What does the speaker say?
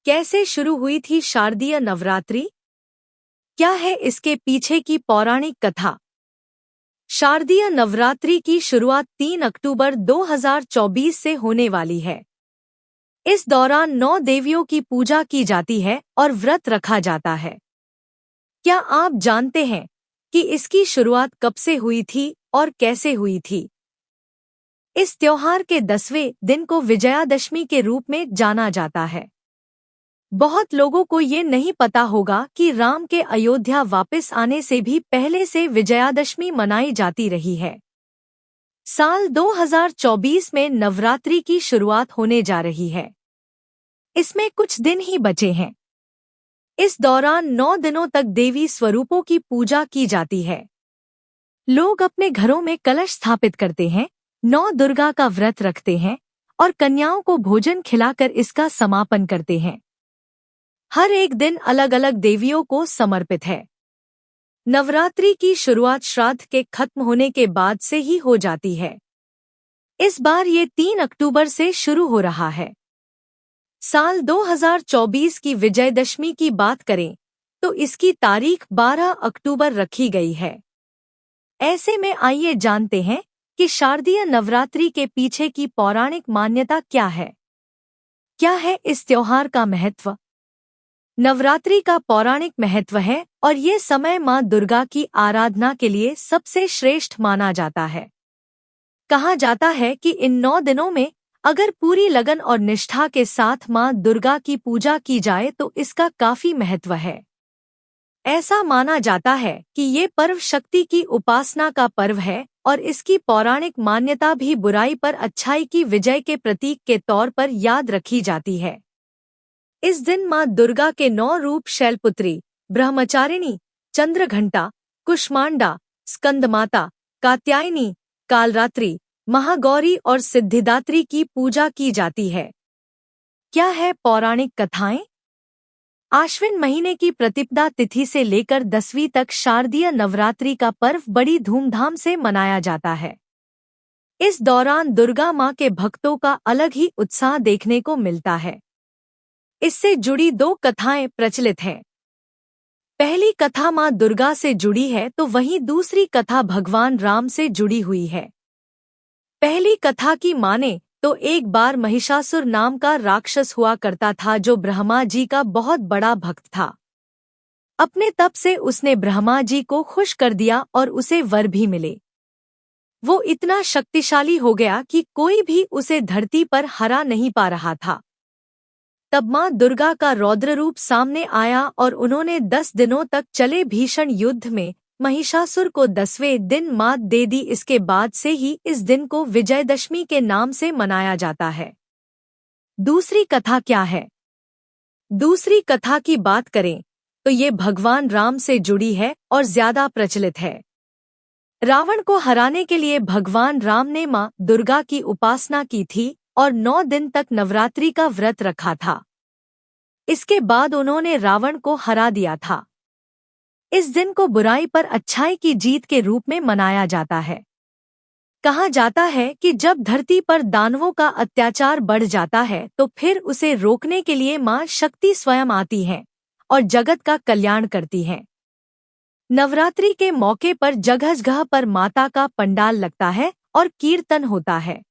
कैसे शुरू हुई थी शारदीय नवरात्रि? क्या है इसके पीछे की पौराणिक कथा? शारदीय नवरात्रि की शुरुआत 3 अक्टूबर 2024 से होने वाली है। इस दौरान 9 देवियों की पूजा की जाती है और व्रत रखा जाता है। क्या आप जानते हैं कि इसकी शुरुआत कब से हुई थी और कैसे हुई थी? इस त्योहार के 10वें दिन को विजयादशमी के रूप में जाना जाता है। बहुत लोगों को ये नहीं पता होगा कि राम के अयोध्या वापस आने से भी पहले से विजयादशमी मनाई जाती रही है। साल 2024 में नवरात्रि की शुरुआत होने जा रही है। इसमें कुछ दिन ही बचे हैं। इस दौरान 9 दिनों तक देवी स्वरूपों की पूजा की जाती है। लोग अपने घरों में कलश स्थापित करते हैं, 9 दुर्गा का व्रत रखते हैं और कन्याओं को भोजन खिलाकर इसका समापन करते हैं। हर एक दिन अलग अलग देवियों को समर्पित है। नवरात्रि की शुरुआत श्राद्ध के खत्म होने के बाद से ही हो जाती है। इस बार ये 3 अक्टूबर से शुरू हो रहा है। साल 2024 की विजयदशमी की बात करें तो इसकी तारीख 12 अक्टूबर रखी गई है। ऐसे में आइए जानते हैं कि शारदीय नवरात्रि के पीछे की पौराणिक मान्यता क्या है। क्या है इस त्योहार का महत्व? नवरात्रि का पौराणिक महत्व है और ये समय मां दुर्गा की आराधना के लिए सबसे श्रेष्ठ माना जाता है। कहा जाता है कि इन 9 दिनों में अगर पूरी लगन और निष्ठा के साथ मां दुर्गा की पूजा की जाए तो इसका काफी महत्व है। ऐसा माना जाता है कि ये पर्व शक्ति की उपासना का पर्व है और इसकी पौराणिक मान्यता भी बुराई पर अच्छाई की विजय के प्रतीक के तौर पर याद रखी जाती है। इस दिन मां दुर्गा के 9 रूप शैलपुत्री, ब्रह्मचारिणी, चंद्रघंटा, कुष्मांडा, स्कंदमाता, कात्यायनी, कालरात्रि, महागौरी और सिद्धिदात्री की पूजा की जाती है। क्या है पौराणिक कथाएं? आश्विन महीने की प्रतिपदा तिथि से लेकर 10वीं तक शारदीय नवरात्रि का पर्व बड़ी धूमधाम से मनाया जाता है। इस दौरान दुर्गा मां के भक्तों का अलग ही उत्साह देखने को मिलता है। इससे जुड़ी 2 कथाएं प्रचलित हैं। पहली कथा मां दुर्गा से जुड़ी है तो वहीं दूसरी कथा भगवान राम से जुड़ी हुई है। पहली कथा की माने तो एक बार महिषासुर नाम का राक्षस हुआ करता था जो ब्रह्मा जी का बहुत बड़ा भक्त था। अपने तप से उसने ब्रह्मा जी को खुश कर दिया और उसे वर भी मिले। वो इतना शक्तिशाली हो गया कि कोई भी उसे धरती पर हरा नहीं पा रहा था। तब मां दुर्गा का रौद्र रूप सामने आया और उन्होंने 10 दिनों तक चले भीषण युद्ध में महिषासुर को 10वें दिन मात दे दी। इसके बाद से ही इस दिन को विजयदशमी के नाम से मनाया जाता है। दूसरी कथा क्या है? दूसरी कथा की बात करें तो ये भगवान राम से जुड़ी है और ज्यादा प्रचलित है। रावण को हराने के लिए भगवान राम ने मां दुर्गा की उपासना की थी और 9 दिन तक नवरात्रि का व्रत रखा था। इसके बाद उन्होंने रावण को हरा दिया था। इस दिन को बुराई पर अच्छाई की जीत के रूप में मनाया जाता है। कहा जाता है कि जब धरती पर दानवों का अत्याचार बढ़ जाता है तो फिर उसे रोकने के लिए मां शक्ति स्वयं आती हैं और जगत का कल्याण करती हैं। नवरात्रि के मौके पर जगह जगह पर माता का पंडाल लगता है और कीर्तन होता है।